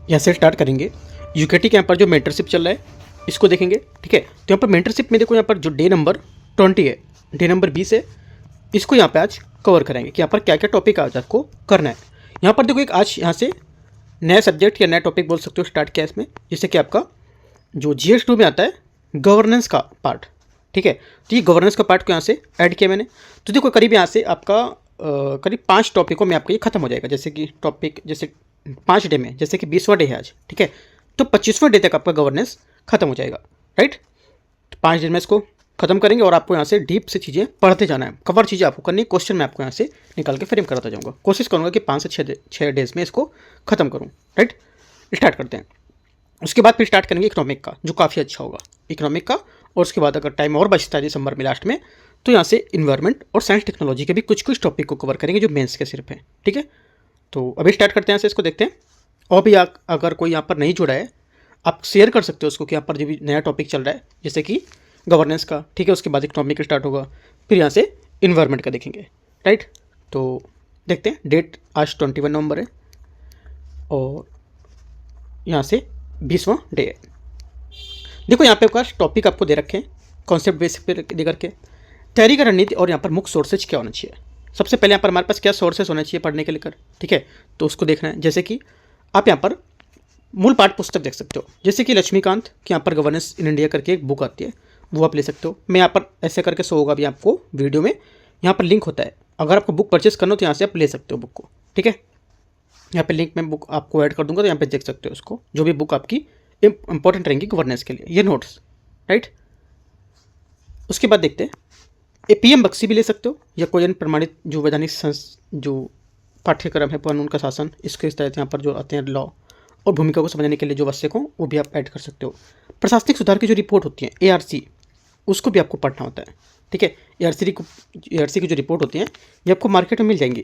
यहाँ से स्टार्ट करेंगे। यूकेटी के यहाँ पर जो मेंटरशिप चल रहा है इसको देखेंगे, ठीक है। तो यहाँ पर मेंटरशिप में देखो, यहाँ पर जो डे नंबर 20 है, डे नंबर 20 है, इसको यहाँ पे आज कवर करेंगे कि यहाँ पर क्या क्या टॉपिक आज आपको करना है। यहाँ पर देखो एक आज यहाँ से नया सब्जेक्ट या नया टॉपिक बोल सकते हो स्टार्ट किया इसमें, जैसे कि आपका जो GS2 में आता है गवर्नेंस का पार्ट, ठीक है। तो ये गवर्नेंस का पार्ट को यहाँ से ऐड किया मैंने। तो देखो करीब यहाँ से आपका करीब 5 टॉपिकों में आपका ये खत्म हो जाएगा। जैसे कि टॉपिक जैसे 5 डे में, जैसे कि 20वां डे है आज, ठीक है, तो 25वां डे तक आपका गवर्नेंस खत्म हो जाएगा, राइट। तो 5 दिन में इसको खत्म करेंगे और आपको यहाँ से डीप से चीज़ें पढ़ते जाना है, कवर चीज़ें आपको करनी है। क्वेश्चन मैं आपको यहाँ से निकाल के फ्रेम कराता जाऊँगा, कोशिश करूँगा कि 5 से 6 डेज में इसको खत्म करूँ, राइट। स्टार्ट करते हैं। उसके बाद फिर स्टार्ट करेंगे इकोनॉमिक का, जो काफ़ी अच्छा होगा इकोनॉमिक का। और उसके बाद अगर टाइम और बचता है दिसंबर में लास्ट में, तो यहाँ से इन्वायरमेंट और साइंस टेक्नोलॉजी के भी कुछ कुछ टॉपिक को कवर करेंगे जो मेंस के सिर्फ हैं, ठीक है। तो अभी स्टार्ट करते हैं यहाँ से, इसको देखते हैं। और भी अगर कोई यहाँ पर नहीं जुड़ा है, आप शेयर कर सकते हो उसको कि यहाँ पर जो भी नया टॉपिक चल रहा है, जैसे कि गवर्नेंस का, ठीक है। उसके बाद इकोनॉमिक स्टार्ट होगा, फिर यहाँ से इन्वायरमेंट का देखेंगे, राइट। तो देखते हैं, डेट आज 21 नवंबर है और यहाँ से 20वां डे है। देखो यहाँ पे आपका टॉपिक आपको दे रखे हैं, कॉन्सेप्ट बेसिक पे दे करके तैयारी का रणनीति और यहाँ पर मुख्य सोर्सेज क्या होना चाहिए। सबसे पहले यहाँ पर हमारे पास क्या सोर्सेज होना चाहिए पढ़ने के लेकर, ठीक है, तो उसको देखना है। जैसे कि आप यहाँ पर मूल पाठ पुस्तक देख सकते हो, जैसे कि लक्ष्मीकांत की यहाँ पर गवर्नेंस इन इंडिया करके एक बुक आती है, वो आप ले सकते हो। मैं यहाँ पर ऐसे करके शो होगा अभी आपको वीडियो में, यहाँ पर लिंक होता है। अगर आपको बुक परचेस करना हो तो यहाँ से आप ले सकते हो बुक को, ठीक है। यहाँ पे लिंक में बुक आपको ऐड कर दूंगा, तो यहाँ पे देख सकते हो उसको, जो भी बुक आपकी इंपॉर्टेंट रहेंगी गवर्नेंस के लिए, ये नोट्स, राइट। उसके बाद देखते हैं PM बख्शी भी ले सकते हो, या कोई अन्य प्रमाणित जो वैधानिक जो पाठ्यक्रम है कानून का शासन, इसके तहत यहाँ पर जो आते हैं लॉ और भूमिका को समझने के लिए जो आवश्यक हो, वो भी आप ऐड कर सकते हो। प्रशासनिक सुधार की जो रिपोर्ट होती है ARC, उसको भी आपको पढ़ना होता है, ठीक है। ARC की जो रिपोर्ट होती है ये आपको मार्केट में मिल जाएंगी,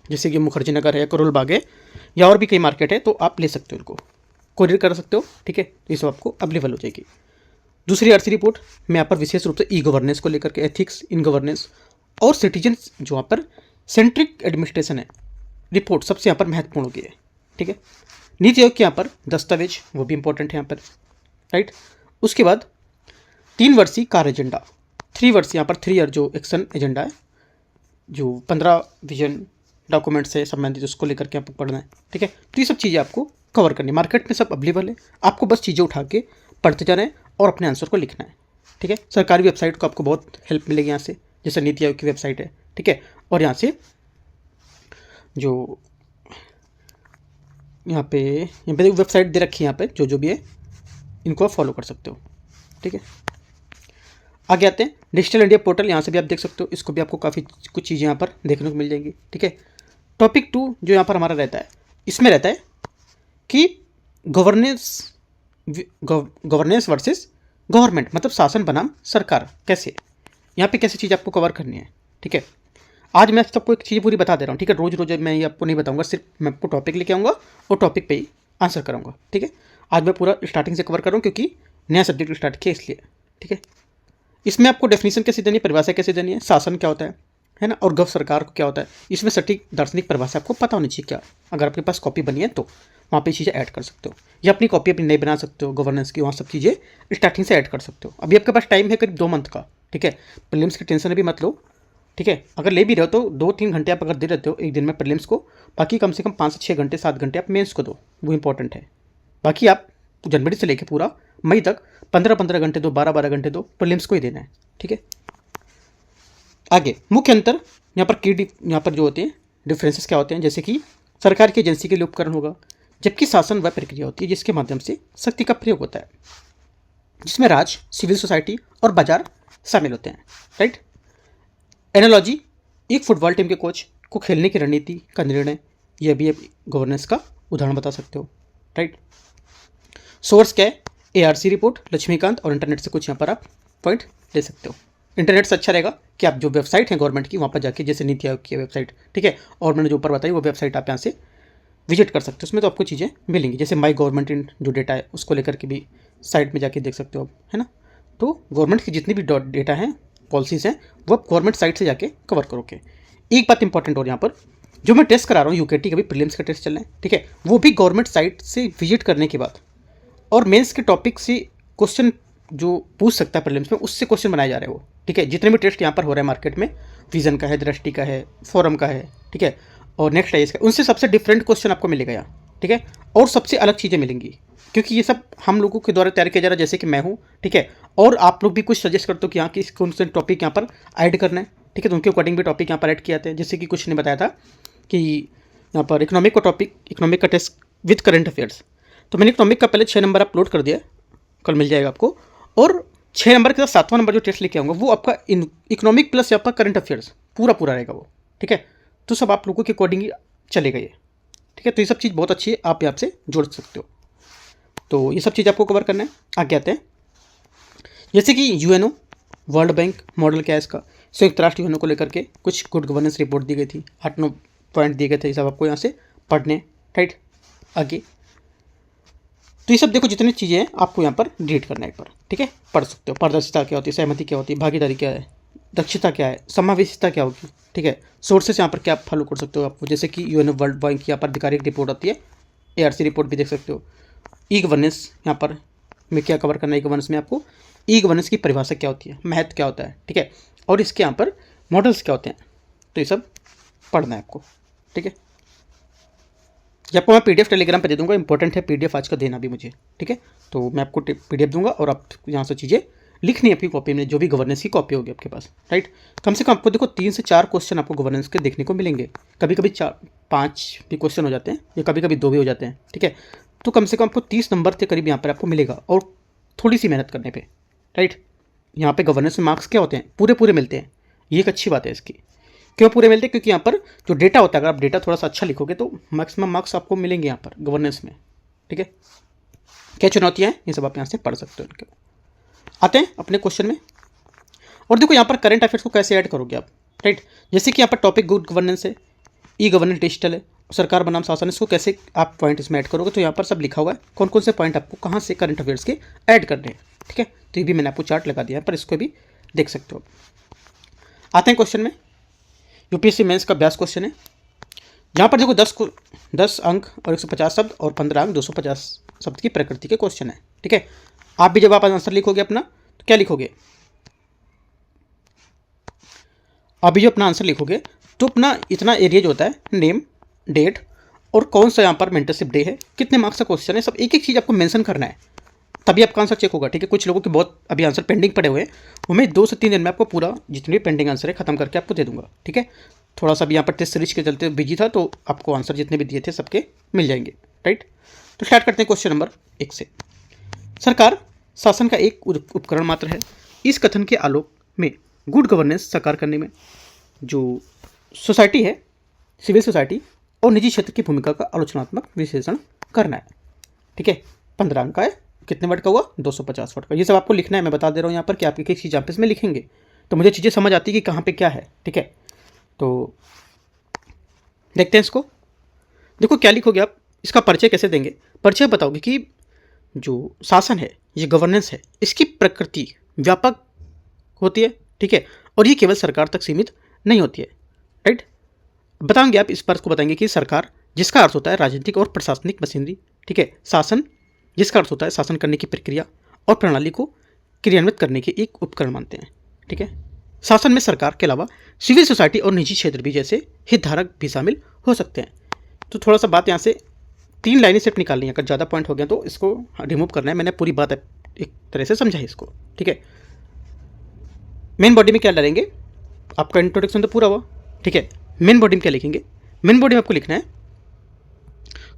जैसे कि मुखर्जी नगर है, करोल बाग है, या और भी कई मार्केट है, तो आप ले सकते हो, उनको कोरियर कर सकते हो, ठीक है। तो ये सब आपको अवेलेबल हो जाएगी। दूसरी ARC रिपोर्ट में यहाँ पर विशेष रूप से गवर्नेंस को लेकर के, एथिक्स इन गवर्नेंस और सिटीजन जो यहाँ पर सेंट्रिक एडमिनिस्ट्रेशन है, रिपोर्ट सबसे यहाँ पर महत्वपूर्ण होगी है, ठीक है। नीति आयोग के यहाँ पर दस्तावेज, वो भी इंपॉर्टेंट है यहाँ पर, राइट। उसके बाद 3 वर्षीय कार्य एजेंडा, 3 वर्ष यहाँ पर 3 ईयर जो एक्शन एजेंडा है, जो 15 विजन डॉक्यूमेंट से संबंधित, उसको लेकर के आपको पढ़ना है, ठीक है। तो ये सब चीज़ें आपको कवर करनी है। मार्केट में सब अवेलेबल है, आपको बस चीज़ें उठा के पढ़ते जाना है और अपने आंसर को लिखना है, ठीक है। सरकारी वेबसाइट को आपको बहुत हेल्प मिलेगी यहाँ से, जैसे नीति आयोग की वेबसाइट है, ठीक है। और यहाँ से जो यहाँ पे वेबसाइट दे रखी है, यहाँ पे जो भी है इनको आप फॉलो कर सकते हो, ठीक है। आगे आते हैं डिजिटल इंडिया पोर्टल, यहाँ से भी आप देख सकते हो, इसको भी आपको काफ़ी कुछ चीज़ें यहाँ पर देखने को मिल जाएंगी, ठीक है। टॉपिक 2 जो यहाँ पर हमारा रहता है, इसमें रहता है कि गवर्नेंस वर्सेस गवर्नमेंट, मतलब शासन बनाम सरकार, कैसे, यहाँ पे कैसे चीज़ आपको कवर करनी है, ठीक है। आज मैं सबको एक चीज़ पूरी बता दे रहा हूँ, ठीक है। रोज़ रोज़ मैं ये आपको नहीं बताऊँगा, सिर्फ मैं आपको टॉपिक लेके आऊँगा और टॉपिक पे ही आंसर कराऊँगा, ठीक है। आज मैं पूरा स्टार्टिंग से कवर कर रहा हूँ, क्योंकि नया सब्जेक्ट स्टार्ट किया इसलिए, ठीक है। इसमें आपको डेफिनेशन कैसे देनी है, परिभाषा कैसे देनी है, शासन क्या होता है ना, और गव सरकार को क्या होता है, इसमें सटीक दार्शनिक परिभाषा आपको पता होनी चाहिए क्या। अगर आपके पास कॉपी बनी है तो वहाँ पे चीज़ें ऐड कर सकते हो, या अपनी कॉपी अपनी नई बना सकते हो गवर्नेंस की, वहाँ सब चीज़ें स्टार्टिंग से ऐड कर सकते हो। अभी आपके पास टाइम है करीब 2 मंथ का, ठीक है। प्रीलिम्स की टेंशन अभी मत लो, ठीक है। अगर ले भी रहे हो तो 2-3 घंटे आप अगर दे रहते हो एक दिन में प्रीलिम्स को, बाकी कम से कम 5 से 6 घंटे 7 घंटे आप मेंस को दो, वो इंपॉर्टेंट है। बाकी आप जनवरी से लेकर पूरा मई तक 15-15 घंटे दो, 12-12 घंटे दो, प्रीलिम्स को ही देना है, ठीक है। आगे मुख्य अंतर यहाँ पर यहाँ पर जो होते हैं डिफरेंसेस क्या होते हैं, जैसे कि सरकार की एजेंसी के लिए उपकरण होगा, जबकि शासन वह प्रक्रिया होती है जिसके माध्यम से शक्ति का प्रयोग होता है, जिसमें राज्य, सिविल सोसाइटी और बाजार शामिल होते हैं, राइट। एनालॉजी, एक फुटबॉल टीम के कोच को खेलने की रणनीति का निर्णय, यह भी गवर्नेंस का उदाहरण बता सकते हो, राइट। सोर्स क्या है, ARC रिपोर्ट, लक्ष्मीकांत और इंटरनेट से कुछ यहाँ पर आप पॉइंट ले सकते हो। इंटरनेट से अच्छा रहेगा कि आप जो वेबसाइट है गवर्नमेंट की, वहाँ पर जाके, जैसे नीति आयोग की वेबसाइट, ठीक है, और मैंने जो ऊपर बताई वो वेबसाइट आप यहाँ से विजिट कर सकते हो, उसमें तो आपको चीज़ें मिलेंगी। जैसे माई गवर्नमेंट इन जो डेटा है उसको लेकर के भी साइट में जाके देख सकते हो, है ना। तो गवर्नमेंट की जितनी भी डेटा हैं, पॉलिसीज़ हैं, वो आप गवर्नमेंट साइट से जाके कवर करोगे। एक बात इंपॉर्टेंट और यहाँ पर जो मैं टेस्ट करा रहा हूँ यूकेटी का भी प्रीलिम्स का टेस्ट चल रहा है, ठीक है, वो भी गवर्नमेंट साइट से विजिट करने के बाद और मेंस के टॉपिक से क्वेश्चन जो पूछ सकता है प्रीलिम्स में, उससे क्वेश्चन बनाए जा रहे हैं वो, ठीक है। जितने भी टेस्ट यहाँ पर हो रहे हैं मार्केट में, विजन का है, दृष्टि का है, फोरम का है, ठीक है, और नेक्स्ट आईएएस का, उनसे सबसे डिफरेंट क्वेश्चन आपको मिलेगा यहाँ, ठीक है, और सबसे अलग चीज़ें मिलेंगी, क्योंकि ये सब हम लोगों के द्वारा तैयार किया जा रहा है, जैसे कि मैं हूँ, ठीक है, और आप लोग भी कुछ सजेस्ट करते हो कि यहाँ किस कौन से टॉपिक यहाँ पर ऐड करना है, ठीक है, तो उनके अकॉर्डिंग भी टॉपिक यहाँ पर ऐड किए जाते हैं। जैसे कि कुछ ने बताया था कि यहाँ पर इकोनॉमिक का टॉपिक, इकोनॉमिक का टेस्ट विद करंट अफेयर्स, तो मैंने इकोनॉमिक का पहले 6 नंबर अपलोड कर दिया, कल मिल जाएगा आपको, और 6 नंबर के साथ 7वां नंबर जो टेस्ट लेके आऊँगा वो आपका इकोनॉमिक प्लस आपका करंट अफेयर्स पूरा रहेगा वो, ठीक है। तो सब आप लोगों के अकॉर्डिंग ही चलेगा ये, ठीक है। तो ये सब चीज़ बहुत अच्छी है, आप यहाँ से जोड़ सकते हो। तो ये सब चीज़ आपको कवर करना है। आगे आते हैं, जैसे कि यूएनओ, वर्ल्ड बैंक मॉडल क्या है इसका, संयुक्त राष्ट्र यूएनओ को लेकर के कुछ गुड गवर्नेंस रिपोर्ट दी गई थी, 8-9 पॉइंट दिए गए थे, ये सब आपको यहाँ से पढ़ने, राइट। आगे तो ये सब देखो जितनी चीज़ें हैं आपको यहाँ पर रीड करना है एक बार, ठीक है, पढ़ सकते हो। पारदर्शिता क्या होती है, सहमति क्या होती है, भागीदारी क्या है, दक्षता क्या है, समावेशिता क्या होगी, ठीक है। सोर्सेस यहाँ पर क्या फॉलो कर सकते हो आपको, जैसे कि यूएनओ वर्ल्ड बैंक की यहाँ पर आधिकारिक रिपोर्ट आती है, एआरसी रिपोर्ट भी देख सकते हो। ई गवर्नेंस यहाँ पर में क्या कवर करना है, ई गवर्नेंस में आपको ई गवर्नेंस की परिभाषा क्या होती है, महत्व क्या होता है, ठीक है, और इसके यहाँ पर मॉडल्स क्या होते हैं, तो ये सब पढ़ना है आपको, ठीक है। ये आपको मैं पीडीएफ टेलीग्राम पे दे दूंगा, इंपॉर्टेंट है पीडीएफ आज का देना भी मुझे, ठीक है। तो मैं आपको पीडीएफ दूंगा और आप यहाँ से चीज़ें लिखनी है अपनी कॉपी में, जो भी गवर्नेंस की कॉपी होगी आपके पास, राइट। कम से कम आपको देखो 3 से 4 क्वेश्चन आपको गवर्नेंस के देखने को मिलेंगे, कभी कभी 4-5 भी क्वेश्चन हो जाते हैं, या कभी कभी 2 भी हो जाते हैं, ठीक है। तो कम से कम आपको 30 नंबर के करीब यहाँ पर आपको मिलेगा, और थोड़ी सी मेहनत करने पर, राइट। यहाँ पर गवर्नेंस में मार्क्स क्या होते हैं, पूरे मिलते हैं, ये एक अच्छी बात है इसकी। क्यों पूरे मिलते हैं, क्योंकि यहाँ पर जो डेटा होता है, अगर आप डेटा थोड़ा सा अच्छा लिखोगे तो मैक्सिमम मार्क्स आपको मिलेंगे यहाँ पर गवर्नेंस में, ठीक है। क्या चुनौतियाँ हैं ये सब आप यहाँ से पढ़ सकते हो। इनके आते हैं अपने क्वेश्चन में, और देखो यहाँ पर करंट अफेयर्स को कैसे ऐड करोगे आप, राइट। जैसे कि यहाँ पर टॉपिक गुड गवर्नेंस है, ई गवर्नेंस डिजिटल है, सरकार बनाम शासन, इसको कैसे आप पॉइंट इसमें ऐड करोगे, तो यहाँ पर सब लिखा हुआ है कौन कौन से पॉइंट आपको कहाँ से करंट अफेयर्स के ऐड करने हैं, ठीक है। तो ये भी मैंने आपको चार्ट लगा दिया है, पर इसको भी देख सकते हो। आते हैं क्वेश्चन में, यूपीएससी मेंस का 20 क्वेश्चन है, जहाँ पर देखो 10 अंक और 150 शब्द और 15 अंक 250 शब्द की प्रकृति के क्वेश्चन है, ठीक है। आप भी जब आप आंसर लिखोगे अपना, तो क्या लिखोगे, अभी जो अपना आंसर लिखोगे तो अपना इतना एरिया जो होता है, नेम, डेट और कौन सा यहाँ पर मेंटरशिप डे है, कितने मार्क्स का क्वेश्चन है, सब एक एक चीज़ आपको मेंशन करना है, तभी आपका आंसर चेक होगा, ठीक है। कुछ लोगों के बहुत अभी आंसर पेंडिंग पड़े हुए हैं, वो मैं 2 से 3 दिन में आपको पूरा जितने भी पेंडिंग आंसर है खत्म करके आपको दे दूंगा, ठीक है। थोड़ा सा भी यहाँ पर टेस्ट सीरीज के चलते बिजी था, तो आपको आंसर जितने भी दिए थे सबके मिल जाएंगे, राइट। तो स्टार्ट करते हैं क्वेश्चन नंबर 1 से। सरकार शासन का एक उपकरण मात्र है, इस कथन के आलोक में गुड गवर्नेंस साकार करने में जो सोसाइटी है, सिविल सोसाइटी और निजी क्षेत्र की भूमिका का आलोचनात्मक विश्लेषण करना है, ठीक है। 15 अंक का है, कितने वर्ड का हुआ, 250 वर्ड का। ये सब आपको लिखना है, मैं बता दे रहा हूँ यहाँ पर कि आप एक एक चीज़ आप इसमें लिखेंगे तो मुझे चीज़ें समझ आती है कि कहाँ पे क्या है, ठीक है। तो देखते हैं इसको। देखो क्या लिखोगे आप, इसका परिचय कैसे देंगे, परिचय बताओगे कि जो शासन है, ये गवर्नेंस है, इसकी प्रकृति व्यापक होती है, ठीक है, और ये केवल सरकार तक सीमित नहीं होती है, राइट। बताएंगे आप इस पर को बताएंगे कि सरकार जिसका अर्थ होता है राजनीतिक और प्रशासनिक मशीनरी, ठीक है, शासन जिसका अर्थ होता है शासन करने की प्रक्रिया और प्रणाली को क्रियान्वित करने के एक उपकरण मानते हैं, ठीक है। शासन में सरकार के अलावा सिविल सोसाइटी और निजी क्षेत्र भी जैसे हितधारक भी शामिल हो सकते हैं। तो थोड़ा सा बात यहाँ से 3 लाइनें सिर्फ निकालनी है, अगर ज़्यादा पॉइंट हो गया तो इसको रिमूव करना है, मैंने पूरी बात एक तरह से समझा है इसको, ठीक है। मेन बॉडी में क्या डालेंगे, आपका इंट्रोडक्शन तो पूरा हुआ, ठीक है। मेन बॉडी में क्या लिखेंगे, मेन बॉडी में आपको लिखना है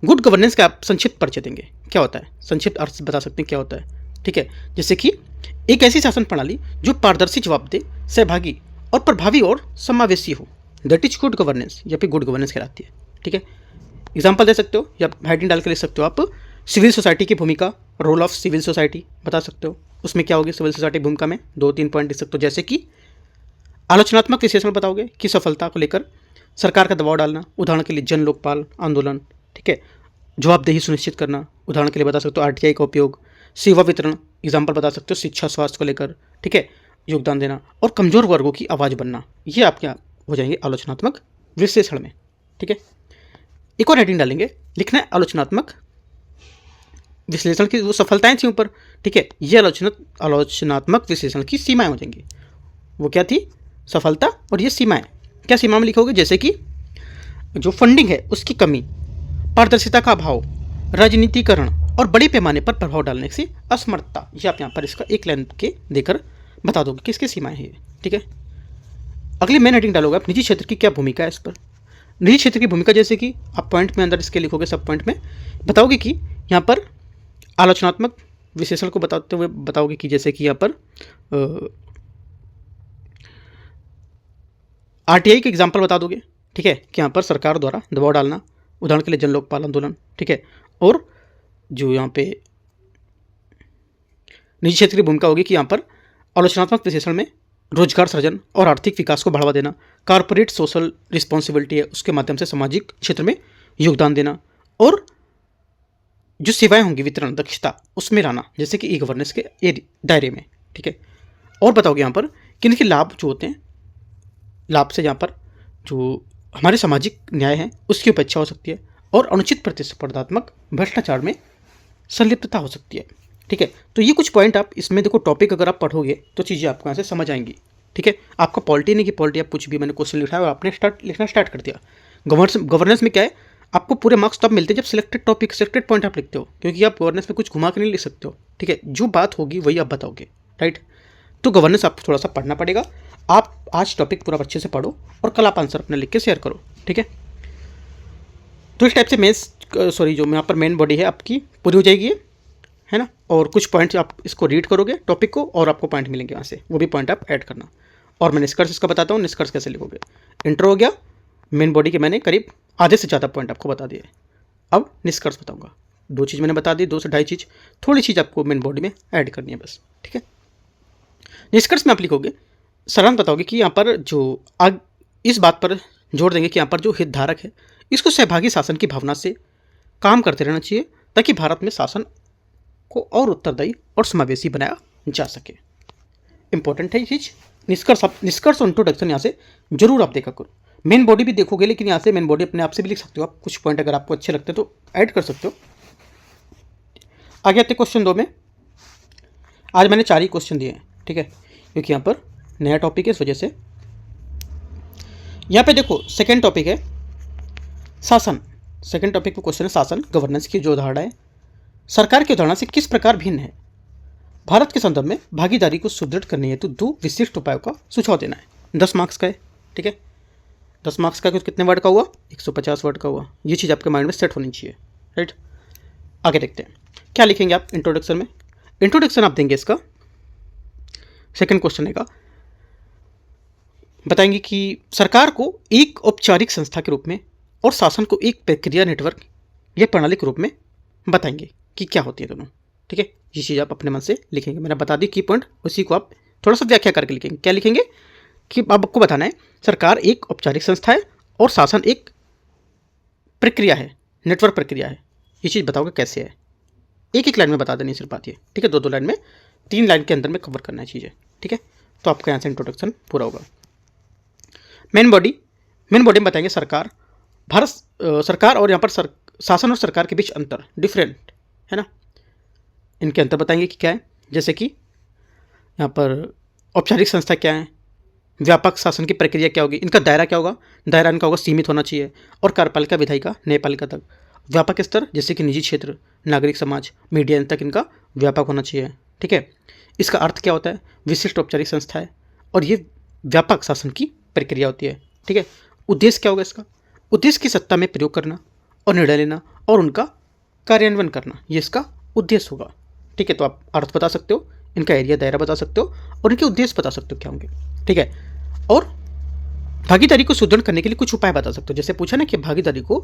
गुड गवर्नेंस का आप संक्षिप्त परिचय देंगे, क्या होता है, संक्षिप्त अर्थ बता सकते हैं क्या होता है, ठीक है। जैसे कि एक ऐसी शासन प्रणाली जो पारदर्शी, जवाबदेह, सहभागी और प्रभावी और समावेशी हो, दैट इज गुड गवर्नेंस, या फिर गुड गवर्नेंस कहलाती है, ठीक है। एग्जाम्पल दे सकते हो या हेडिंग डाल के लिख सकते हो आप, सिविल सोसाइटी की भूमिका, रोल ऑफ सिविल सोसाइटी बता सकते हो, उसमें क्या होगी सिविल सोसाइटी भूमिका में 2-3 पॉइंट लिख सकते हो। जैसे कि आलोचनात्मक विश्लेषण बताओगे कि सफलता को लेकर सरकार का दबाव डालना, उदाहरण के लिए जन लोकपाल आंदोलन, ठीक है। जवाबदेही सुनिश्चित करना, उदाहरण के लिए बता सकते हो आरटीआई का उपयोग, सेवा वितरण, एग्जाम्पल बता सकते हो शिक्षा स्वास्थ्य को लेकर, ठीक है, योगदान देना, और कमजोर वर्गों की आवाज़ बनना, ये आपके हो जाएंगे आलोचनात्मक विश्लेषण में, ठीक है। एक और हेडिंग डालेंगे, लिखना है आलोचनात्मक विश्लेषण की वो सफलताएं थी ऊपर, ठीक है। ये आलोचनात्मक विश्लेषण की सीमाएं हो जाएंगी। वो क्या थी? सफलता और ये सीमाएं। क्या सीमा में लिखोगे? जैसे कि जो फंडिंग है उसकी कमी, पारदर्शिता का अभाव, राजनीतिकरण और बड़े पैमाने पर प्रभाव डालने से असमर्थता। ये आप यहाँ पर इसका एक लाइन के देकर बता दोगे किसकी सीमाएं हैं, ठीक है। अगली मेन हेडिंग डालोगे आप, निजी क्षेत्र की क्या भूमिका है इस पर। निजी क्षेत्र की भूमिका जैसे कि आप पॉइंट में अंदर इसके लिखोगे, सब पॉइंट में बताओगे कि यहाँ पर आलोचनात्मक विश्लेषण को बताते हुए बताओगे कि जैसे कि यहाँ पर आरटीआई के एग्जाम्पल बता दोगे, ठीक है, कि यहाँ पर सरकार द्वारा दबाव डालना, उदाहरण के लिए जन लोकपाल आंदोलन, ठीक है। और जो यहाँ पे निजी क्षेत्र की भूमिका होगी कि यहाँ पर आलोचनात्मक विश्लेषण में रोजगार सृजन और आर्थिक विकास को बढ़ावा देना, कॉर्पोरेट सोशल रिस्पॉन्सिबिलिटी है उसके माध्यम से सामाजिक क्षेत्र में योगदान देना, और जो सेवाएं होंगी वितरण दक्षता उसमें लाना, जैसे कि ई गवर्नेंस के दायरे में, ठीक है। और बताओगे यहाँ पर कि इनके लाभ जो होते हैं, लाभ से यहाँ पर जो हमारे सामाजिक न्याय है उसकी उपेक्षा हो सकती है और अनुचित प्रतिस्पर्धात्मक भ्रष्टाचार में संलिप्तता हो सकती है, ठीक है। तो ये कुछ पॉइंट आप इसमें देखो, टॉपिक अगर आप पढ़ोगे तो चीज़ें आपको यहाँ से समझ आएंगी, ठीक है। आपका पॉलिटी नहीं कि पॉलिटी आप कुछ भी मैंने क्वेश्चन लिखा है और आपने लिखना स्टार्ट कर दिया। गवर्नेंस में क्या है, आपको पूरे मार्क्स तब मिलते हैं जब सिलेक्टेड टॉपिक सिलेक्टेड पॉइंट आप लिखते हो, क्योंकि आप गवर्नेंस में कुछ घुमा के नहीं लिख सकते हो, ठीक है। जो बात होगी वही आप बताओगे, राइट। तो गवर्नेंस आपको थोड़ा सा पढ़ना पड़ेगा। आप आज टॉपिक पूरा अच्छे से पढ़ो और कल आप आंसर अपने लिख के शेयर करो, ठीक है। तो इस टाइप से जो यहाँ पर मेन बॉडी है आपकी पूरी हो जाएगी, है ना। और कुछ पॉइंट्स आप इसको रीड करोगे टॉपिक को और आपको पॉइंट मिलेंगे वहाँ से, वो भी पॉइंट आप ऐड करना। और मैं निष्कर्ष इसका बताता हूँ, निष्कर्ष कैसे लिखोगे। इंट्रो हो गया, मेन बॉडी के मैंने करीब आधे से ज़्यादा पॉइंट आपको बता दिए। अब निष्कर्ष बताऊँगा, 2 चीज़ मैंने बता दी, 2 से 2.5 चीज़, थोड़ी चीज़ आपको मेन बॉडी में ऐड करनी है बस, ठीक है। निष्कर्ष में आप लिखोगे, सारांश बताओगे कि यहाँ पर जो इस बात पर जोर देंगे कि यहाँ पर जो हितधारक है इसको सहभागी शासन की भावना से काम करते रहना चाहिए ताकि भारत में शासन को और उत्तरदायी और समावेशी बनाया जा सके। इंपॉर्टेंट है ये चीज़। निष्कर्ष और इंट्रोडक्शन यहाँ से जरूर आप देखा करो। मेन बॉडी भी देखोगे, लेकिन यहाँ से मेन बॉडी अपने आप से भी लिख सकते हो आप, कुछ पॉइंट अगर आपको अच्छे लगते हैं तो ऐड कर सकते हो। आगे आते क्वेश्चन 2 में। आज मैंने 4 ही क्वेश्चन दिए हैं, ठीक है, क्योंकि यहाँ पर नया टॉपिक है इस वजह से। यहाँ पे देखो सेकेंड टॉपिक है शासन। सेकेंड टॉपिक में क्वेश्चन है शासन, गवर्नेंस की जो अवधारणा है सरकार की अवधारणा से किस प्रकार भिन्न है। भारत के संदर्भ में भागीदारी को सुदृढ़ करने हेतु 2 विशिष्ट उपायों का सुझाव देना है। 10 मार्क्स का है, ठीक है। 10 मार्क्स का कितने वर्ड का हुआ? 150 वर्ड का हुआ। ये चीज़ आपके माइंड में सेट होनी चाहिए, राइट। आगे देखते हैं क्या लिखेंगे आप इंट्रोडक्शन में। इंट्रोडक्शन आप देंगे इसका, सेकेंड क्वेश्चन का बताएंगे कि सरकार को एक औपचारिक संस्था के रूप में और शासन को एक प्रक्रिया नेटवर्क या प्रणाली के रूप में बताएंगे कि क्या होती है दोनों, ठीक है। ये चीज़ आप अपने मन से लिखेंगे, मैंने बता दी की पॉइंट, उसी को आप थोड़ा सा व्याख्या करके लिखेंगे। क्या लिखेंगे कि आपको बताना है सरकार एक औपचारिक संस्था है और शासन एक प्रक्रिया है, नेटवर्क प्रक्रिया है। ये चीज़ बताओगे कैसे है, एक लाइन में बता देनी सिर्फ बात ये, ठीक है। 2 लाइन में, 3 लाइन के अंदर में कवर करना है चीज़ें, ठीक है। तो आपका यहाँ से इंट्रोडक्शन पूरा होगा। मेन बॉडी में बताएंगे सरकार और यहाँ पर शासन और सरकार के बीच अंतर, डिफरेंट है ना, इनके अंतर बताएंगे कि क्या है। जैसे कि यहाँ पर औपचारिक संस्था क्या है, व्यापक शासन की प्रक्रिया क्या होगी, इनका दायरा क्या होगा, दायरा इनका होगा सीमित होना चाहिए, और कार्यपालिका विधायिका न्यायपालिका तक। व्यापक स्तर जैसे कि निजी क्षेत्र, नागरिक समाज, मीडिया तक इनका व्यापक होना चाहिए, ठीक है। इसका अर्थ क्या होता है, विशिष्ट औपचारिक संस्था है और ये व्यापक शासन की प्रक्रिया होती है, ठीक है। उद्देश्य क्या होगा इसका, उद्देश्य की सत्ता में प्रयोग करना और निर्णय लेना और उनका कार्यान्वयन करना, ये इसका उद्देश्य होगा, ठीक है। तो आप अर्थ बता सकते हो, इनका एरिया दायरा बता सकते हो और इनके उद्देश्य बता सकते हो क्या होंगे, ठीक है। और भागीदारी को सुदृढ़ करने के लिए कुछ उपाय बता सकते हो। जैसे पूछा ना कि भागीदारी को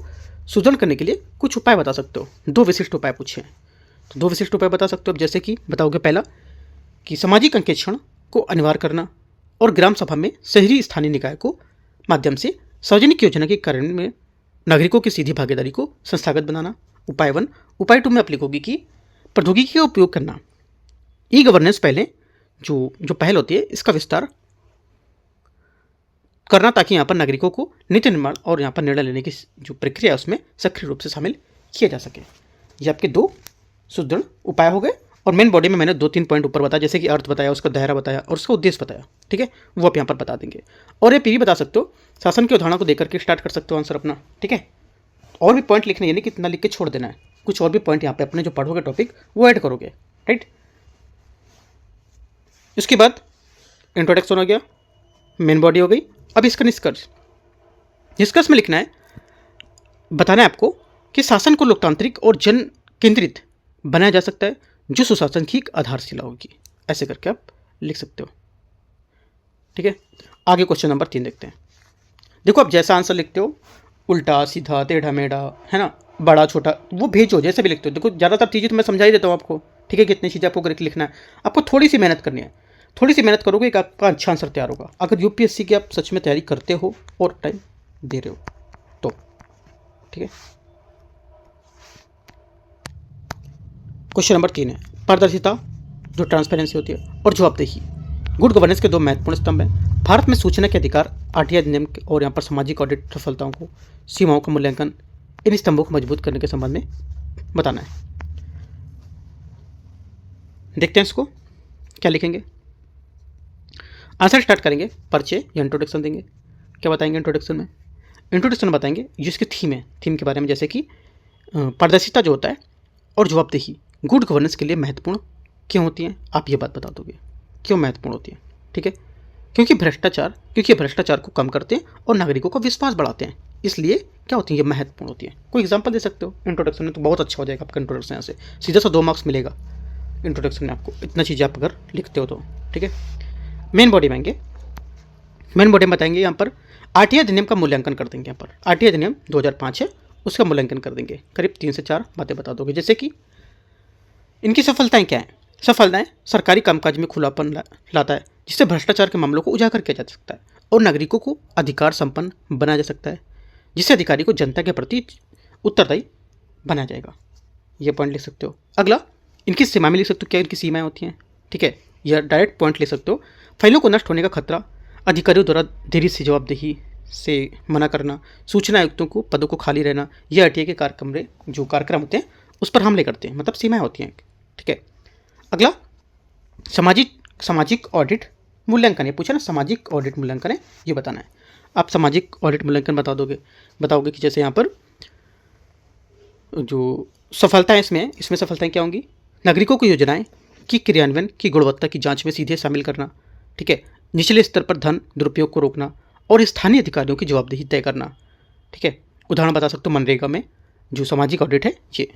सुदृढ़ करने के लिए कुछ उपाय बता सकते हो, 2 विशिष्ट उपाय पूछे हैं, तो 2 विशिष्ट उपाय बता सकते हो। जैसे कि बताओगे पहला कि सामाजिक अंकेक्षण को अनिवार्य करना और ग्राम सभा में शहरी स्थानीय निकाय को माध्यम से सार्वजनिक योजना के कार्यान्वयन में नागरिकों की सीधी भागीदारी को संस्थागत बनाना। उपाय 1। उपाय 2 में आप लिखोगे कि प्रौद्योगिकी का उपयोग करना, ई गवर्नेंस पहले जो पहल होती है इसका विस्तार करना, ताकि यहाँ पर नागरिकों को नीति निर्माण और यहाँ पर निर्णय लेने की जो प्रक्रिया है उसमें सक्रिय रूप से शामिल किया जा सके। ये आपके 2 सुदृढ़ उपाय हो गए। और मेन बॉडी में मैंने 2-3 पॉइंट ऊपर बताया, जैसे कि अर्थ बताया, उसका दायरा बताया और उसका उद्देश्य बताया, ठीक है, वो आप यहाँ पर बता देंगे। और ये भी बता सकते हो, शासन की अवधारणा को देकर के स्टार्ट कर सकते हो आंसर अपना, ठीक है। और भी पॉइंट लिखने, यानी कि इतना लिख के छोड़ देना है, कुछ और भी पॉइंट यहाँ पे अपने जो पढ़ोगे टॉपिक वो ऐड करोगे, राइट। इसके बाद इंट्रोडक्शन हो गया, मेन बॉडी हो गई। अब इसका निष्कर्ष, निष्कर्ष में लिखना है, बताना है आपको कि शासन को लोकतांत्रिक और जन केंद्रित बनाया जा सकता है जो सुशासन की एक आधारशिला होगी। ऐसे करके आप लिख सकते हो, ठीक है। आगे क्वेश्चन नंबर 3 देखते हैं। देखो, आप जैसा आंसर लिखते हो, उल्टा सीधा टेढ़ा मेढ़ा, है ना, बड़ा छोटा, वो भेजो, जैसे भी लिखते हो। देखो, ज़्यादातर चीज़ें तो मैं समझा ही देता हूँ आपको, ठीक है। कितनी चीज़ें आपको करके लिखना है, आपको थोड़ी सी मेहनत करनी है। थोड़ी सी मेहनत करोगे, एक आपका अच्छा आंसर तैयार होगा। अगर यूपीएससी की आप सच में तैयारी करते हो और टाइम दे रहे हो तो, ठीक है। क्वेश्चन नंबर 3 है, पारदर्शिता, जो ट्रांसपेरेंसी होती है, और जवाबदेही, गुड गवर्नेंस के 2 महत्वपूर्ण स्तंभ हैं। भारत में सूचना के अधिकार, आरटीआई अधिनियम और यहाँ पर सामाजिक ऑडिट सफलताओं को, सीमाओं का मूल्यांकन, इन स्तंभों को मजबूत करने के संबंध में बताना है। देखते हैं इसको क्या लिखेंगे। आंसर स्टार्ट करेंगे, परिचय या इंट्रोडक्शन देंगे। क्या बताएंगे इंट्रोडक्शन में? इंट्रोडक्शन बताएंगे जिसकी थीम है, थीम के बारे में, जैसे कि पारदर्शिता जो होता है और जवाबदेही गुड गवर्नेंस के लिए महत्वपूर्ण क्यों होती हैं, आप ये बात बता दोगे क्यों महत्वपूर्ण होती है, ठीक है। क्योंकि भ्रष्टाचार को कम करते हैं और नागरिकों का विश्वास बढ़ाते हैं, इसलिए क्या होती है, ये महत्वपूर्ण होती है। कोई एग्जांपल दे सकते हो इंट्रोडक्शन में, तो बहुत अच्छा हो जाएगा आपका इंट्रोडक्शन। यहाँ से सीधा सा 2 मार्क्स मिलेगा इंट्रोडक्शन में आपको, इतना चीज़ें आप अगर लिखते हो तो, ठीक है। मेन बॉडी में आएंगे, मेन बॉडी में बताएंगे यहाँ पर आरटीआई अधिनियम का मूल्यांकन कर देंगे। यहाँ पर आरटीआई अधिनियम 2005 है, उसका मूल्यांकन कर देंगे। करीब 3 से 4 बातें बता दोगे, जैसे कि इनकी सफलताएं क्या हैं। सफलताएं सरकारी कामकाज में खुलापन लाता है, जिससे भ्रष्टाचार के मामलों को उजागर किया जा सकता है और नागरिकों को अधिकार संपन्न बनाया जा सकता है, जिससे अधिकारी को जनता के प्रति उत्तरदायी बनाया जाएगा। ये पॉइंट लिख सकते हो। अगला, इनकी सीमाएं लिख सकते हो, क्या इनकी सीमाएं होती हैं, ठीक है। या डायरेक्ट पॉइंट ले सकते हो, फाइलों को नष्ट होने का खतरा, अधिकारियों द्वारा देरी से जवाबदेही से मना करना, सूचना आयुक्तों को पदों को खाली रहना, ये आरटीआई के कार्यक्रम होते हैं उस पर हमले करते हैं, मतलब सीमाएं होती हैं, ठीक है। अगला, सामाजिक ऑडिट मूल्यांकन, ये पूछा ना, सामाजिक ऑडिट मूल्यांकन है, ये बताना है। आप सामाजिक ऑडिट मूल्यांकन बताओगे कि जैसे यहाँ पर जो सफलता है इसमें सफलताएं क्या होंगी, नागरिकों को योजनाएं की क्रियान्वयन की गुणवत्ता की जांच में सीधे शामिल करना, ठीक है। निचले स्तर पर धन दुरुपयोग को रोकना और स्थानीय अधिकारियों की जवाबदेही तय करना, ठीक है। उदाहरण बता सकते हो मनरेगा में जो सामाजिक ऑडिट है ये।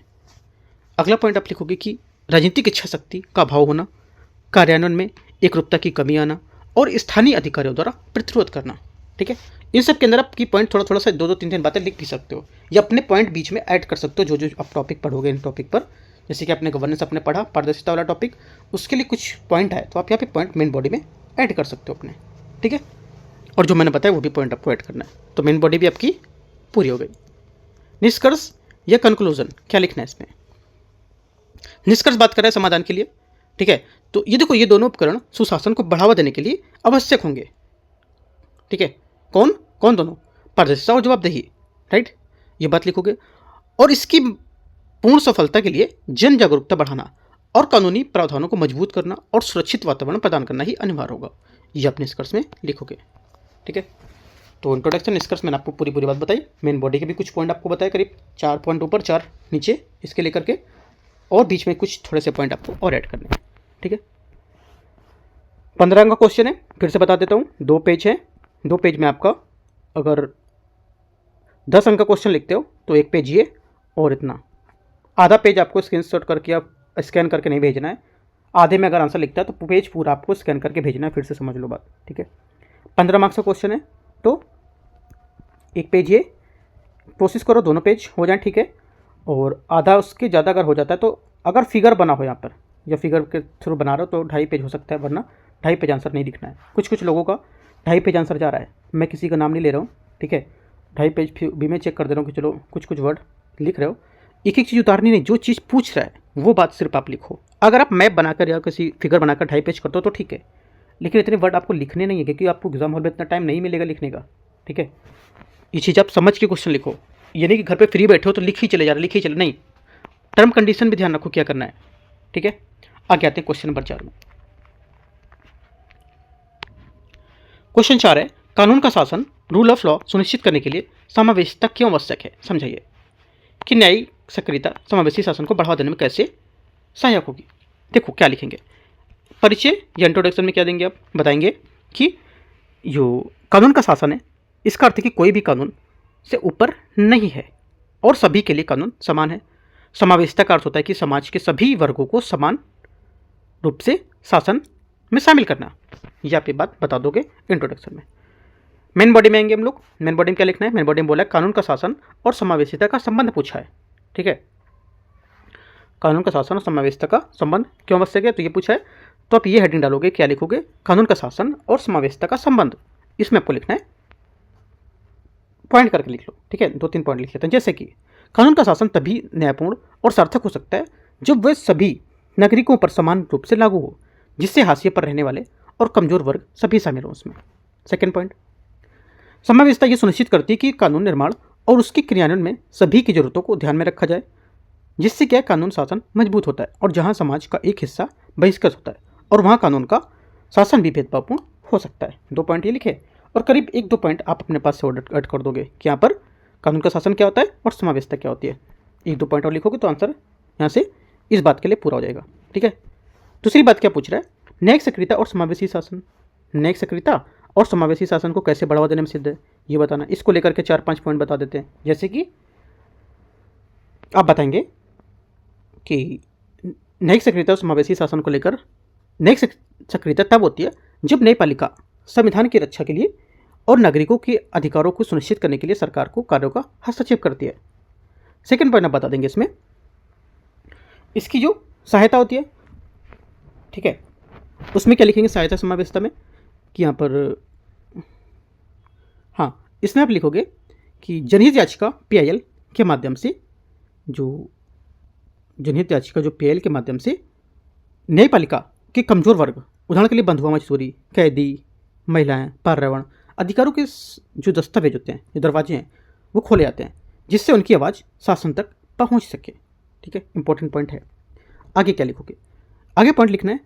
अगला पॉइंट आप लिखोगे कि राजनीतिक इच्छा शक्ति का अभाव होना, कार्यान्वयन में एकरूपता की कमी आना और स्थानीय अधिकारियों द्वारा प्रतिरोध करना, ठीक है। इन सब के अंदर आप की पॉइंट थोड़ा सा 2-3 बातें लिख भी सकते हो, या अपने पॉइंट बीच में ऐड कर सकते हो जो आप टॉपिक पढ़ोगे इन टॉपिक पर। जैसे कि आपने गवर्नेंस अपने पढ़ा, पारदर्शिता वाला टॉपिक, उसके लिए कुछ पॉइंट है तो आप यहाँ पे पॉइंट मेन बॉडी में ऐड कर सकते हो अपने, ठीक है। और जो मैंने बताया वो भी पॉइंट आपको ऐड करना है, तो मेन बॉडी भी आपकी पूरी हो गई। निष्कर्ष या कंक्लूजन, क्या लिखना है इसमें? निष्कर्ष बात कर रहा है समाधान के लिए, ठीक है। तो ये देखो, ये दोनों उपकरण सुशासन को बढ़ावा देने के लिए आवश्यक होंगे, ठीक है। कौन दोनों? पारदर्शिता और जवाबदेही, राइट, ये बात लिखोगे। और इसकी पूर्ण सफलता के लिए जन जागरूकता बढ़ाना और कानूनी प्रावधानों को मजबूत करना और सुरक्षित वातावरण प्रदान करना ही अनिवार्य होगा, ये अपने निष्कर्ष में लिखोगे, ठीक है। तो इंट्रोडक्शन निष्कर्ष मैंने आपको पूरी बात बताई। मेन बॉडी के भी कुछ पॉइंट आपको बताए, करीब 4 पॉइंट ऊपर 4 नीचे इसके लेकर के, और बीच में कुछ थोड़े से पॉइंट आपको और ऐड करने हैं, ठीक है। 15 अंक का क्वेश्चन है, फिर से बता देता हूँ, 2 पेज है। 2 पेज में आपका अगर 10 अंक का क्वेश्चन लिखते हो तो 1 पेज ये और इतना, आधा पेज आपको स्क्रीनशॉट करके आप स्कैन करके नहीं भेजना है। आधे में अगर आंसर लिखता है तो पेज पूरा आपको स्कैन करके भेजना है, फिर से समझ लो बात, ठीक है। 15 मार्क्स का क्वेश्चन है तो 1 पेज ये, कोशिश करो दोनों पेज हो जाए, ठीक है। और आधा उसके ज़्यादा अगर हो जाता है तो अगर फिगर बना हो यहाँ पर या फिगर के थ्रू बना रहे हो तो 2.5 पेज हो सकता है, वरना 2.5 पेज आंसर नहीं लिखना है। कुछ लोगों का 2.5 पेज आंसर जा रहा है, मैं किसी का नाम नहीं ले रहा हूँ, ठीक है। 2.5 पेज भी मैं चेक कर दे रहा हूँ कि चलो कुछ वर्ड लिख रहे हो, एक चीज़ उतारनी नहीं, जो चीज़ पूछ रहा है वो बात सिर्फ आप लिखो। अगर आप मैप बनाकर या किसी फिगर बनाकर 2.5 पेज करते हो तो ठीक है, लेकिन इतने वर्ड आपको लिखने नहीं है, क्योंकि आपको एग्जाम हॉल में इतना टाइम नहीं मिलेगा लिखने का, ठीक है। ये चीज़ आप समझ के क्वेश्चन लिखो, यानी कि घर पे फ्री बैठे हो तो लिख ही चले जा रहे, लिख ही चले, नहीं, टर्म कंडीशन भी ध्यान रखो क्या करना है, ठीक है। आगे आते हैं क्वेश्चन नंबर 4 में। क्वेश्चन 4 है, कानून का शासन, रूल ऑफ लॉ सुनिश्चित करने के लिए समावेशिता क्यों आवश्यक है, समझाइए कि न्यायिक सक्रियता समावेशी शासन को बढ़ावा देने में कैसे सहायक होगी। देखो क्या लिखेंगे, परिचय या इंट्रोडक्शन में क्या देंगे, आप बताएंगे कि जो कानून का शासन है, इसका अर्थ है कि कोई भी कानून से ऊपर नहीं है और सभी के लिए कानून समान है। समावेशिता का अर्थ होता है कि समाज के सभी वर्गों को समान रूप से शासन में शामिल करना। ये आप ये बात बता दोगे इंट्रोडक्शन में। मेन बॉडी में आएंगे हम लोग। मेन बॉडी में क्या लिखना है, मेन बॉडी में बोला है कानून का शासन और समावेशिता का संबंध पूछा है, ठीक है। कानून का शासन और समावेशिता का संबंध क्यों आवश्यक है, तो ये पूछा है, तो आप ये हेडिंग डालोगे, क्या लिखोगे, कानून का शासन और समावेशिता का संबंध। इसमें आपको लिखना है, पॉइंट करके लिख लो, ठीक है। 2-3 पॉइंट लिख लेते हैं, जैसे कि कानून का शासन तभी न्यायपूर्ण और सार्थक हो सकता है जब वह सभी नागरिकों पर समान रूप से लागू हो, जिससे हाशिए पर रहने वाले और कमजोर वर्ग सभी शामिल हों उसमें। सेकेंड पॉइंट, समावेशिता ये सुनिश्चित करती है कि कानून निर्माण और उसके क्रियान्वयन में सभी की जरूरतों को ध्यान में रखा जाए, जिससे क्या कानून शासन मजबूत होता है, और जहाँ समाज का एक हिस्सा बहिष्कृत होता है और वहाँ कानून का शासन भी भेदभावपूर्ण हो सकता है। 2 पॉइंट ये लिखे, और करीब 1-2 पॉइंट आप अपने पास से ऐड कर दोगे कि यहाँ पर कानून का शासन क्या होता है और समावेशिता क्या होती है। 1-2 पॉइंट और लिखोगे तो आंसर यहाँ से इस बात के लिए पूरा हो जाएगा, ठीक है। दूसरी बात क्या पूछ रहा है, न्यायिक सक्रियता और समावेशी शासन। न्यायिक सक्रियता और समावेशी शासन को कैसे बढ़ावा देने में सिद्ध है, ये बताना। इसको लेकर के 4-5 पॉइंट बता देते हैं, जैसे कि आप बताएंगे कि न्यायिक सक्रियता और समावेशी शासन को लेकर, न्यायिक सक्रियता तब होती है जब न्यायपालिका संविधान की रक्षा के लिए और नागरिकों के अधिकारों को सुनिश्चित करने के लिए सरकार को कार्यों का हस्तक्षेप करती है। सेकंड पॉइंट आप बता देंगे इसमें, इसकी जो सहायता होती है, ठीक है, उसमें क्या लिखेंगे सहायता समावेशिता में, कि यहाँ पर हाँ, इसमें आप लिखोगे कि जनहित याचिका PIL के माध्यम से, जो जनहित याचिका जो PIL के माध्यम से न्यायपालिका के कमजोर वर्ग, उदाहरण के लिए बंधुआ मजदूरी, कैदी, महिलाएं, पर्यावरण, अधिकारों के जो दस्तावेज होते हैं, जो दरवाजे हैं, वो खोले जाते हैं, जिससे उनकी आवाज़ शासन तक पहुंच सके, ठीक है। इंपॉर्टेंट पॉइंट है। आगे क्या लिखोगे, आगे पॉइंट लिखना है,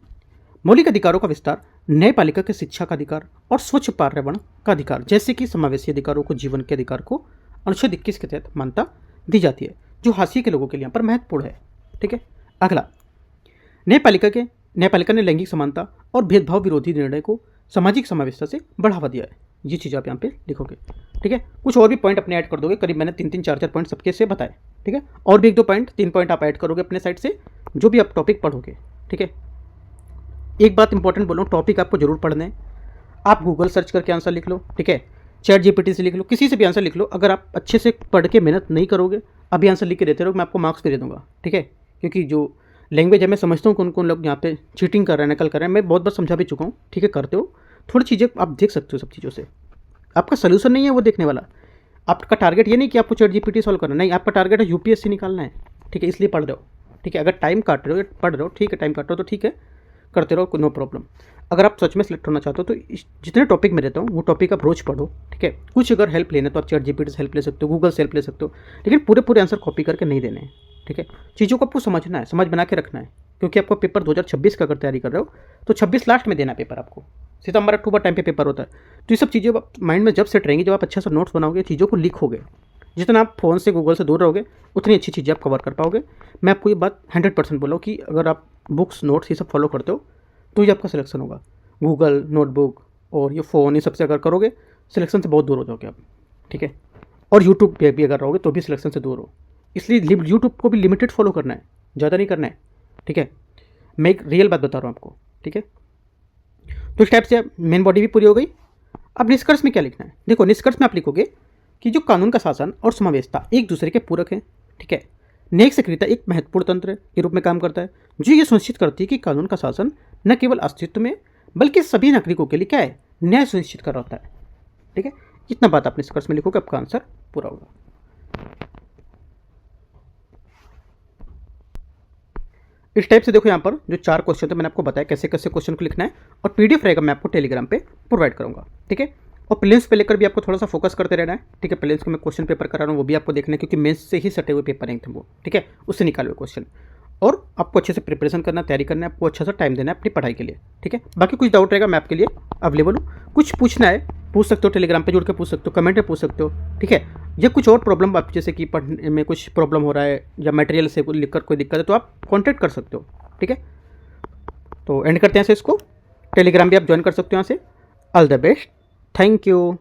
मौलिक अधिकारों का विस्तार, न्यायपालिका के शिक्षा का अधिकार और स्वच्छ पर्यावरण का अधिकार, जैसे कि समावेशी अधिकारों को, जीवन के अधिकार को अनुच्छेद 21 के तहत मान्यता दी जाती है, जो हाशिए के लोगों के लिए यहाँ पर महत्वपूर्ण है, ठीक है। अगला, न्यायपालिका ने लैंगिक समानता और भेदभाव विरोधी निर्णय को सामाजिक समावेशिता से बढ़ावा दिया है। ये चीज़ आप यहाँ पे लिखोगे, ठीक है। कुछ और भी पॉइंट अपने ऐड कर दोगे, करीब मैंने 3-3, 4-4 पॉइंट सबके से बताए, ठीक है। और भी 1-2 पॉइंट, 3 पॉइंट आप ऐड करोगे अपने साइड से, जो भी आप टॉपिक पढ़ोगे, ठीक है। एक बात इंपॉर्टेंट बोलो, टॉपिक आपको जरूर पढ़ना है। आप गूगल सर्च करके आंसर लिख लो, ठीक है, चैट GPT से लिख लो, किसी से भी आंसर लिख लो। अगर आप अच्छे से पढ़ के मेहनत नहीं करोगे, अभी आंसर लिख के देते रहो, मैं आपको मार्क्स भी दे दूंगा, ठीक है। क्योंकि जो लैंग्वेज है, मैं समझता हूँ कौन कौन लोग यहाँ पे चीटिंग कर रहे हैं, नकल कर रहे हैं, मैं बहुत बार समझा भी चुका हूँ, ठीक है। करते हो थोड़ी चीज़ें आप देख सकते हो, सब चीज़ों से आपका सोल्यूशन नहीं है वो देखने वाला। आपका टारगेट ये नहीं कि आपको चैट GPT सॉल्व करना, नहीं, आपका टारगेट है UPSC निकालना है, ठीक है। इसलिए पढ़ रहे हो, ठीक है। अगर टाइम काट रहे हो, पढ़ रहे हो, ठीक है, टाइम काट रहे हो तो ठीक है, करते रहो, नो प्रॉब्लम। अगर आप सच में सिलेक्ट होना चाहते हो तो जितने टॉपिक में देता हूँ वो टॉपिक आप रोज पढ़ो, ठीक है। कुछ अगर हेल्प लेना तो आप चैट GPT से हेल्प ले सकते हो, गूगल से हेल्प ले सकते हो, लेकिन पूरे आंसर कॉपी करके नहीं देने हैं, ठीक है। चीज़ों को आपको समझना है, समझ बना के रखना है, क्योंकि आपको पेपर 2026 का अगर तैयारी कर रहे हो तो 26 लास्ट में देना पेपर, आपको सितंबर-अक्टूबर टाइम पे पेपर होता है। तो ये सब चीज़ें माइंड में जब सेट रहेंगी, जब आप अच्छा सा नोट्स बनाओगे, चीज़ों को लिखोगे, जितना आप फ़ोन से गूगल से दूर रहोगे उतनी अच्छी चीज़ें आप कवर कर पाओगे। मैं आपको ये बात 100% बोला कि अगर आप बुक्स, नोट्स ये सब फॉलो करते हो तो ये आपका सिलेक्शन होगा। गूगल, नोटबुक और ये फ़ोन, ये सबसे अगर करोगे सिलेक्शन से बहुत दूर हो जाओगे आप, ठीक है। और यूट्यूब पे भी अगर रहोगे तो भी सिलेक्शन से दूर हो, इसलिए यूट्यूब को भी लिमिटेड फॉलो करना है, ज़्यादा नहीं करना है, ठीक है। मैं एक रियल बात बता रहा हूँ आपको, ठीक है। तो इस टाइप से मेन बॉडी भी पूरी हो गई। अब निष्कर्ष में क्या लिखना है, देखो निष्कर्ष में आप लिखोगे कि जो कानून का शासन और समावेशिता एक दूसरे के पूरक हैं, ठीक है। न्यायिक सक्रियता एक महत्वपूर्ण तंत्र के रूप में काम करता है, जो ये सुनिश्चित करती है कि कानून का शासन न केवल अस्तित्व में बल्कि सभी नागरिकों के लिए क्या है, न्याय सुनिश्चित कर रहा होता है, ठीक है। इतना बात आप निष्कर्ष में लिखोगे, आपका आंसर पूरा होगा। इस टाइप से देखो यहाँ पर जो 4 क्वेश्चन थे मैंने आपको बताया कैसे कैसे क्वेश्चन को लिखना है, और पीडीएफ रहेगा मैं आपको टेलीग्राम पे प्रोवाइड करूँगा, ठीक है। और प्रीलिम्स पे लेकर भी आपको थोड़ा सा फोकस करते रहना है, ठीक है। प्रीलिम्स के मैं क्वेश्चन पेपर करा रहा हूँ, वो भी आपको देखना है, क्योंकि मेंस से ही सटे हुए पेपर हैं वो, ठीक है, उससे निकाले हुए क्वेश्चन। और आपको अच्छे से प्रिपरेशन करना, तैयारी करना है, आपको अच्छा सा टाइम देना है अपनी पढ़ाई के लिए, ठीक है। बाकी कुछ डाउट रहेगा मैं आपके लिए अवेलेबल हूँ, कुछ पूछना है पूछ सकते हो, टेलीग्राम पे जुड़ के पूछ सकते हो, कमेंट में पूछ सकते हो, ठीक है। या कुछ और प्रॉब्लम आप जैसे कि पढ़ने में कुछ प्रॉब्लम हो रहा है या मटेरियल से लिख कर कोई दिक्कत है तो आप कॉन्टैक्ट कर सकते हो, ठीक है। तो एंड करते हैं से इसको, टेलीग्राम भी आप ज्वाइन कर सकते हो यहाँ से। All the best, thank you.